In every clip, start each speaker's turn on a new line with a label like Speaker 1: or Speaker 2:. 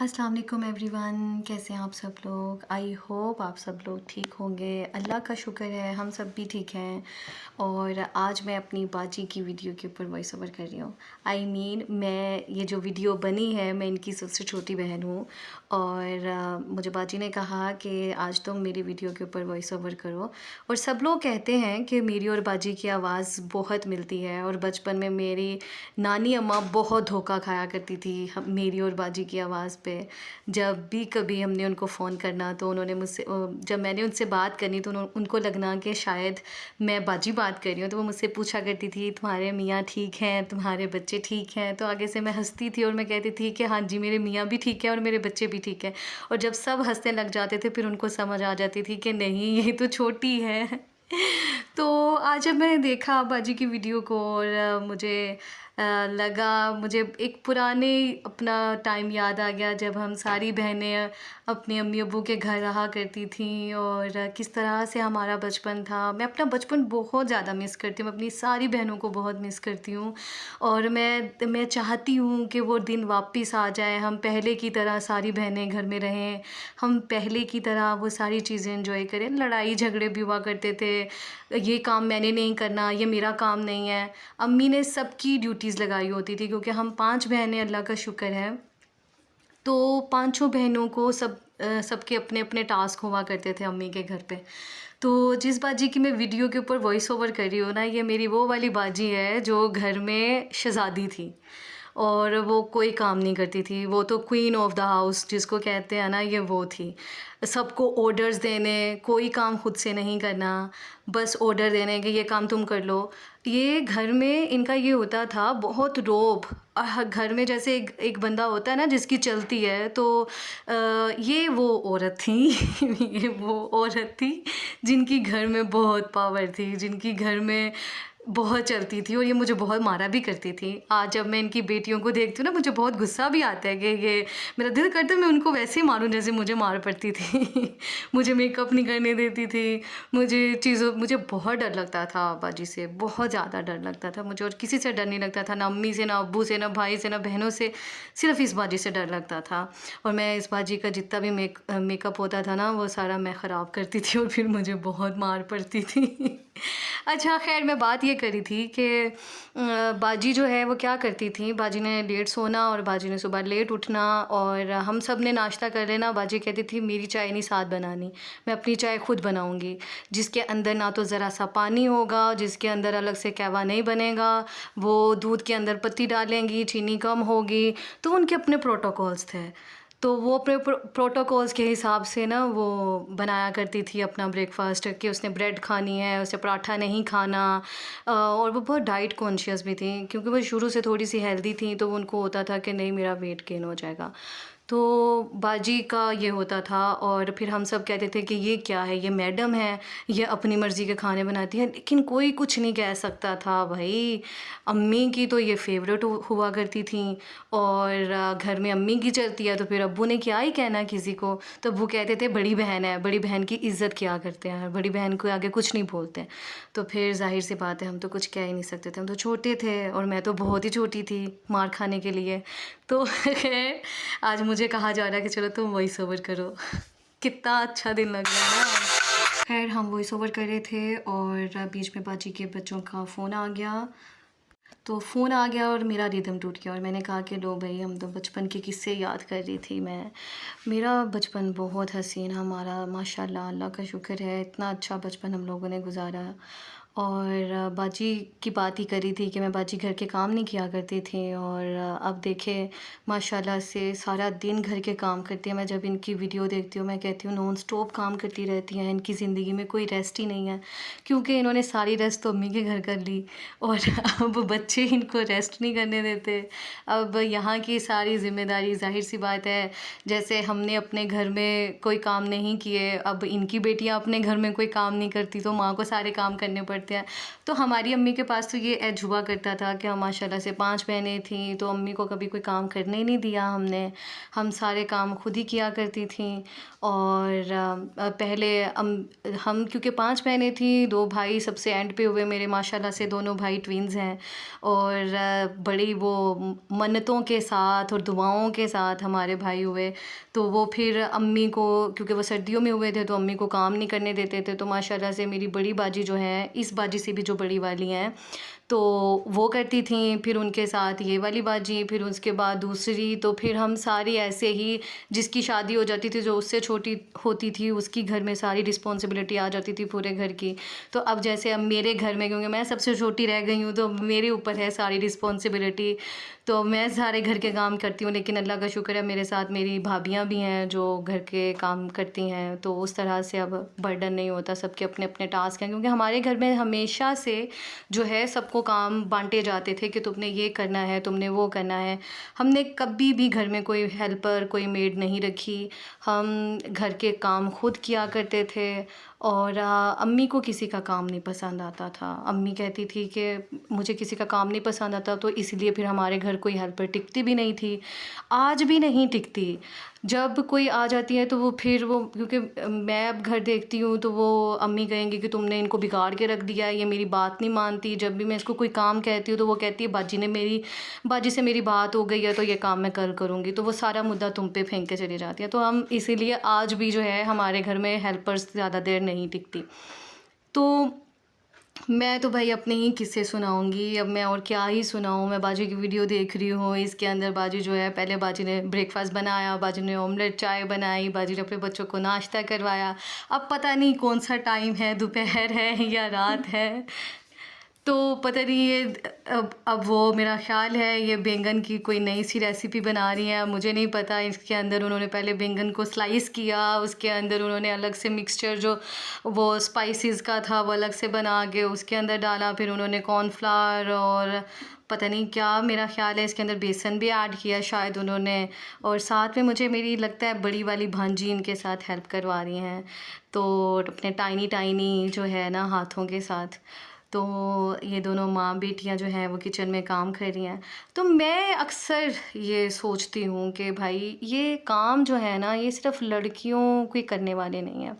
Speaker 1: अस्सलाम वालेकुम एवरीवन, कैसे हैं आप सब लोग। आई होप आप सब लोग ठीक होंगे। अल्लाह का शुक्र है हम सब भी ठीक हैं। और आज मैं अपनी बाजी की वीडियो के ऊपर वॉइस ओवर कर रही हूँ। मैं ये जो वीडियो बनी है, मैं इनकी सबसे छोटी बहन हूँ। और मुझे बाजी ने कहा कि आज तुम मेरी वीडियो के ऊपर वॉइस ओवर करो। और सब लोग कहते हैं कि मेरी और बाजी की आवाज़ बहुत मिलती है। और बचपन में मेरी नानी अम्मा बहुत धोखा खाया करती थी मेरी और बाजी की आवाज़ पे। जब भी कभी हमने उनको फ़ोन करना तो उन्होंने मुझसे जब मैंने उनसे बात करनी तो उनको लगना कि शायद मैं बाजी बात कर रही हूँ, तो वो मुझसे पूछा करती थी तुम्हारे मियाँ ठीक हैं, तुम्हारे बच्चे ठीक हैं। तो आगे से मैं हंसती थी और मैं कहती थी कि हाँ जी, मेरे मियाँ भी ठीक है और मेरे बच्चे भी ठीक है। और जब सब हंसने लग जाते थे फिर उनको समझ आ जाती थी कि नहीं, ये तो छोटी है। तो आज जब मैंने देखा बाजी की वीडियो को और लगा, मुझे एक पुराने अपना टाइम याद आ गया जब हम सारी बहनें अपने अम्मी अब्बू के घर रहा करती थीं और किस तरह से हमारा बचपन था। मैं अपना बचपन बहुत ज़्यादा मिस करती हूँ, अपनी सारी बहनों को बहुत मिस करती हूँ। और मैं चाहती हूँ कि वो दिन वापस आ जाए, हम पहले की तरह सारी बहनें घर में रहें, हम पहले की तरह वो सारी चीज़ें एंजॉय करें। लड़ाई झगड़े भी हुआ करते थे, ये काम मैंने नहीं करना, ये मेरा काम नहीं है। अम्मी ने सबकी ड्यूटीज़ लगाई होती थी क्योंकि हम 5 बहनें, अल्लाह का शुक्र है। तो पाँचों बहनों को सबके अपने-अपने टास्क हुआ करते थे अम्मी के घर पे। तो जिस बाजी की मैं वीडियो के ऊपर वॉइस ओवर कर रही हूँ ना, ये मेरी वो वाली बाजी है जो घर में शहज़ादी थी और वो कोई काम नहीं करती थी। वो तो क्वीन ऑफ द हाउस जिसको कहते हैं ना, ये वो थी। सबको ऑर्डर्स देने, कोई काम खुद से नहीं करना, बस ऑर्डर देने कि ये काम तुम कर लो। ये घर में इनका ये होता था, बहुत रोब। घर में जैसे एक बंदा होता है ना जिसकी चलती है, तो ये वो औरत थी। ये वो औरत थी जिनकी घर में बहुत पावर थी, जिनकी घर में बहुत चलती थी और ये मुझे बहुत मारा भी करती थी। आज जब मैं इनकी बेटियों को देखती हूँ ना, मुझे बहुत गुस्सा भी आता है कि ये, मेरा दिल करता है मैं उनको वैसे ही मारूँ जैसे मुझे मार पड़ती थी। मुझे मेकअप नहीं करने देती थी, मुझे बहुत डर लगता था बाजी से, बहुत ज़्यादा डर लगता था मुझे। और किसी से डर नहीं लगता था, ना अम्मी से, ना अब्बू से, ना भाई से, ना बहनों से, सिर्फ़ इस बाजी से डर लगता था। और मैं इस बाजी का जितना भी मेकअप होता था ना, वो सारा मैं ख़राब करती थी और फिर मुझे बहुत मार पड़ती थी। अच्छा, ख़ैर मैं बात ये करी थी कि बाजी जो है वो क्या करती थी, बाजी ने लेट सोना और बाजी ने सुबह लेट उठना और हम सब ने नाश्ता कर लेना। बाजी कहती थी मेरी चाय नहीं साथ बनानी, मैं अपनी चाय खुद बनाऊँगी, जिसके अंदर ना तो ज़रा सा पानी होगा, जिसके अंदर अलग से कहवा नहीं बनेगा। वो दूध के अंदर पत्ती डालेंगी, चीनी कम होगी। तो उनके अपने प्रोटोकॉल्स थे। तो वो अपने प्रोटोकॉल्स के हिसाब से ना वो बनाया करती थी अपना ब्रेकफ़ास्ट, कि उसने ब्रेड खानी है, उसे पराठा नहीं खाना। और वो बहुत डाइट कॉन्शियस भी थी क्योंकि वो शुरू से थोड़ी-सी हेल्दी थी, तो उनको होता था कि नहीं, मेरा वेट गेन हो जाएगा। तो बाजी का ये होता था और फिर हम सब कहते थे कि ये क्या है, ये मैडम है, ये अपनी मर्ज़ी के खाने बनाती है। लेकिन कोई कुछ नहीं कह सकता था भई, अम्मी की तो ये फ़ेवरेट हुआ करती थी। और घर में अम्मी की चलती है तो फिर अब्बू ने क्या ही कहना किसी को। तो अब्बू कहते थे बड़ी बहन है, बड़ी बहन की इज़्ज़त किया करते हैं, बड़ी बहन को आगे कुछ नहीं बोलते। तो फिर ज़ाहिर-सी बात है, हम तो कुछ कह ही नहीं सकते थे, हम तो छोटे थे और मैं तो बहुत ही छोटी थी मार खाने के लिए। तो खैर आज मुझे कहा जा रहा है कि चलो तुम वॉइस ओवर करो। कितना अच्छा दिन लग रहा है ना। खैर हम वॉइस ओवर कर रहे थे और बीच में बाजी के बच्चों का फ़ोन आ गया। तो फ़ोन आ गया और मेरा रिदम टूट गया और मैंने कहा कि लो भई, हम तो बचपन के किस्से याद कर रही थी मैं। मेरा बचपन बहुत हसीन, हमारा माशाल्लाह, अल्लाह का शुक्र है, इतना अच्छा बचपन हम लोगों ने गुज़ारा। और बाजी की बात ही करी थी कि मैं बाजी घर के काम नहीं किया करती थी और अब देखें माशाल्लाह से सारा दिन घर के काम करती है। मैं जब इनकी वीडियो देखती हूँ मैं कहती हूँ नॉन स्टॉप काम करती रहती हैं, इनकी ज़िंदगी में कोई रेस्ट ही नहीं है, क्योंकि इन्होंने सारी रेस्ट तो अम्मी के घर कर ली और अब बच्चे इनको रेस्ट नहीं करने देते। अब यहाँ की सारी ज़िम्मेदारी, ज़ाहिर सी बात है, जैसे हमने अपने घर में कोई काम नहीं किए, अब इनकी बेटियाँ अपने घर में कोई काम नहीं करती तो माँ को सारे काम करने पड़ते पड़ते हैं। तो हमारी अम्मी के पास तो ये एज हुआ करता था कि हम माशाल्लाह से 5 बहनें थीं, तो अम्मी को कभी कोई काम करने ही नहीं दिया हमने। हम सारे काम खुद ही किया करती थीं। और पहले हम क्योंकि 5 बहनें थीं, 2 भाई सबसे एंड पे हुए मेरे, माशाल्लाह से दोनों भाई ट्विन्स हैं। और बड़ी वो मन्नतों के साथ और दुआओं के साथ हमारे भाई हुए। तो वो फिर अम्मी को, क्योंकि वो सर्दियों में हुए थे, तो अम्मी को काम नहीं करने देते थे। तो माशाल्लाह से मेरी बड़ी बाजी जो है, इस बाजी से भी जो बड़ी वाली हैं, तो वो करती थीं। फिर उनके साथ ये वाली बाजी, फिर उसके बाद दूसरी, तो फिर हम सारी ऐसे ही, जिसकी शादी हो जाती थी, जो उससे छोटी होती थी, उसकी घर में सारी रिस्पॉन्सिबिलिटी आ जाती थी पूरे घर की। तो अब जैसे अब मेरे घर में, क्योंकि मैं सबसे छोटी रह गई हूँ, तो मेरे ऊपर है सारी रिस्पॉन्सिबिलिटी। तो मैं सारे घर के काम करती हूँ, लेकिन अल्लाह का शुक्र है मेरे साथ मेरी भाभियाँ भी हैं जो घर के काम करती हैं। तो उस तरह से अब बर्डन नहीं होता, सबके अपने अपने टास्क हैं। क्योंकि हमारे घर में हमेशा से जो है सबको काम बांटे जाते थे कि तुमने ये करना है, तुमने वो करना है। हमने कभी भी घर में कोई हेल्पर, कोई मेड नहीं रखी। हम घर के काम खुद किया करते थे। और अम्मी को किसी का काम नहीं पसंद आता था। अम्मी कहती थी कि मुझे किसी का काम नहीं पसंद आता, तो इसलिए फिर हमारे घर कोई हेल्पर टिकती भी नहीं थी, आज भी नहीं टिकती। जब कोई आ जाती है तो वो फिर वो, क्योंकि मैं अब घर देखती हूँ, तो वो अम्मी कहेंगी कि तुमने इनको बिगाड़ के रख दिया है, ये मेरी बात नहीं मानती। जब भी मैं इसको कोई काम कहती हूँ तो वो कहती है बाजी से मेरी बात हो गई है, तो ये काम मैं कल करूँगी। तो वो सारा मुद्दा तुम पे फेंक के चली जाती है। तो हम इसीलिए आज भी जो है हमारे घर में हेल्पर्स ज़्यादा देर नहीं टिकती। तो मैं तो भाई अपने ही किस्से सुनाऊंगी। अब मैं और क्या ही सुनाऊं। मैं बाजी की वीडियो देख रही हूँ, इसके अंदर बाजी जो है, पहले बाजी ने ब्रेकफास्ट बनाया, बाजी ने ऑमलेट चाय बनाई, बाजी ने अपने बच्चों को नाश्ता करवाया। अब पता नहीं कौन सा टाइम है, दोपहर है या रात है, तो पता नहीं ये अब वो मेरा ख़्याल है ये बैंगन की कोई नई सी रेसिपी बना रही हैं। मुझे नहीं पता। इसके अंदर उन्होंने पहले बैंगन को स्लाइस किया, उसके अंदर उन्होंने अलग से मिक्सचर जो वो स्पाइसेस का था वो अलग से बना के उसके अंदर डाला। फिर उन्होंने कॉर्नफ्लावर और पता नहीं क्या, मेरा ख़्याल है इसके अंदर बेसन भी ऐड किया शायद उन्होंने। और साथ में मुझे मेरी लगता है बड़ी वाली भांजी इनके साथ हेल्प करवा रही हैं, तो अपने टाइनी टाइनी जो है ना हाथों के साथ। तो ये दोनों माँ बेटियाँ जो हैं वो किचन में काम कर रही हैं। तो मैं अक्सर ये सोचती हूँ कि भाई ये काम जो है ना, ये सिर्फ़ लड़कियों को ही करने वाले नहीं हैं।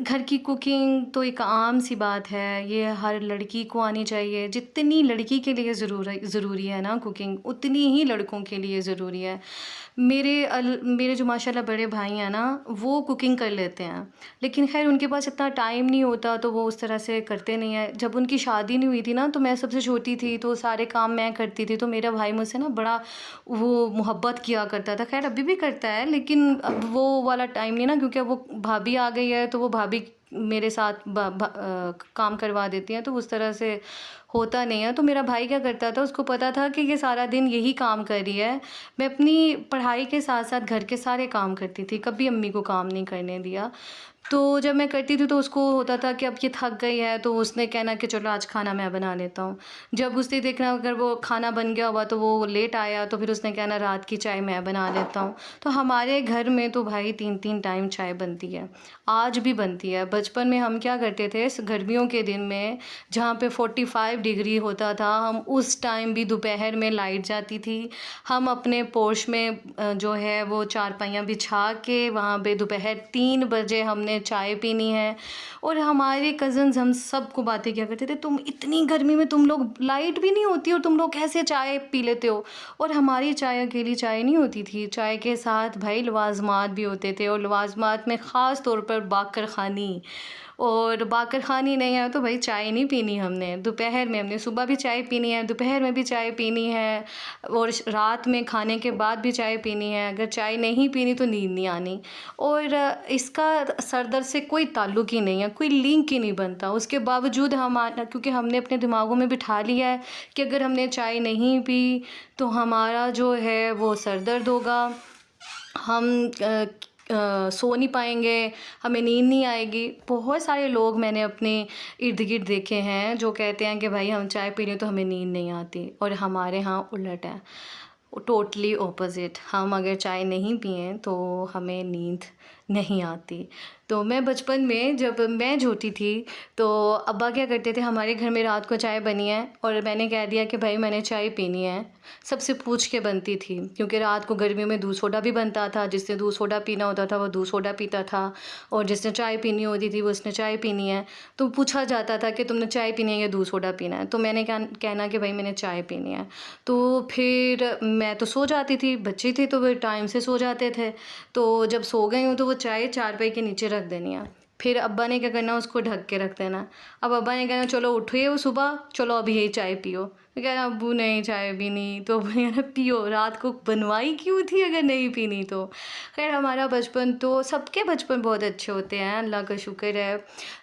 Speaker 1: घर की कुकिंग तो एक आम सी बात है, ये हर लड़की को आनी चाहिए। जितनी लड़की के लिए ज़रूरी है ना कुकिंग, उतनी ही लड़कों के लिए ज़रूरी है। मेरे जो माशाल्लाह बड़े भाई हैं ना, वो कुकिंग कर लेते हैं, लेकिन खैर उनके पास इतना टाइम नहीं होता, तो वो उस तरह से करते नहीं हैं। जब उनकी शादी नहीं हुई थी ना, तो मैं सबसे छोटी थी, तो सारे काम मैं करती थी। तो मेरा भाई मुझसे ना बड़ा वो मोहब्बत किया करता था। खैर अभी भी करता है, लेकिन अब वो वाला टाइम नहीं ना, क्योंकि अब वो भाभी आ गई है, तो वो भाभी मेरे साथ काम करवा देती हैं, तो उस तरह से होता नहीं है। तो मेरा भाई क्या करता था, उसको पता था कि ये सारा दिन यही काम कर रही है। मैं अपनी पढ़ाई के साथ साथ घर के सारे काम करती थी, कभी अम्मी को काम नहीं करने दिया। तो जब मैं करती थी तो उसको होता था कि अब ये थक गई है, तो उसने कहना कि चलो आज खाना मैं बना लेता हूँ। जब उसने देखना अगर वो खाना बन गया हुआ तो वो लेट आया, तो फिर उसने कहना रात की चाय मैं बना लेता हूँ। तो हमारे घर में तो भाई 3-3 टाइम चाय बनती है, आज भी बनती है। बचपन में हम क्या करते थे, गर्मियों के दिन में जहाँ पे 45 डिग्री होता था, हम उस टाइम भी दोपहर में लाइट जाती थी, हम अपने पोर्श में जो है वो चारपाइयाँ बिछा के वहाँ पे दोपहर 3 बजे हमने चाय पीनी है। और हमारे कज़न्स हम सब को बातें किया करते थे, तुम इतनी गर्मी में, तुम लोग लाइट भी नहीं होती और तुम लोग कैसे चाय पी लेते हो। और हमारी चाय अकेली चाय नहीं होती थी, चाय के साथ भाई लवाजमात भी होते थे। और लवाजमात में ख़ास तौर पर बाकर ख़ानी, और बाकर ख़ानी नहीं है तो भाई चाय नहीं पीनी हमने दोपहर में। हमने सुबह भी चाय पीनी है, दोपहर में भी चाय पीनी है, और रात में खाने के बाद भी चाय पीनी है। अगर चाय नहीं पीनी तो नींद नहीं आनी। और इसका सर दर्द से कोई ताल्लुक़ ही नहीं है, कोई लिंक ही नहीं बनता। उसके बावजूद क्योंकि हमने अपने दिमागों में बिठा लिया है कि अगर हमने चाय नहीं पी तो हमारा जो है वो सर दर्द होगा, हम सो नहीं पाएंगे, हमें नींद नहीं आएगी। बहुत सारे लोग मैंने अपने इर्द गिर्द देखे हैं जो कहते हैं कि भाई हम चाय पी लें तो हमें नींद नहीं आती। और हमारे यहाँ उलट है, टोटली ऑपोजिट। हम अगर चाय नहीं पिएं तो हमें नींद नहीं आती। तो मैं बचपन में जब मैं छोटी थी तो अब्बा क्या करते थे, हमारे घर में रात को चाय बनी है और मैंने कह दिया कि भाई मैंने चाय पीनी है। सबसे पूछ के बनती थी क्योंकि रात को गर्मियों में दूध सोडा भी बनता था, जिसने दूध सोडा पीना होता था वो दूध सोडा पीता था और जिसने चाय पीनी होती थी वो उसने चाय पीनी है। तो पूछा जाता था कि तुमने चाय पीनी है या दूध सोडा पीना है, तो मैंने कहना कि भाई मैंने चाय पीनी है। तो फिर मैं तो सो जाती थी, बच्चे थे तो वे टाइम से सो जाते थे। तो जब सो गई हूँ तो वो चाय चारपाई के नीचे रख देनी है। फिर अब्बा ने क्या करना, उसको ढक के रख देना। अब अब्बा ने कहना चलो उठिए वो सुबह, चलो अभी यही चाय पियो। तो कह रहा अब्बू नहीं चाय पीनी, तो अब्बू ने कहना पियो, रात को बनवाई क्यों थी अगर नहीं पीनी तो। खैर हमारा बचपन तो सबके बचपन बहुत अच्छे होते हैं, अल्लाह का शुक्र है।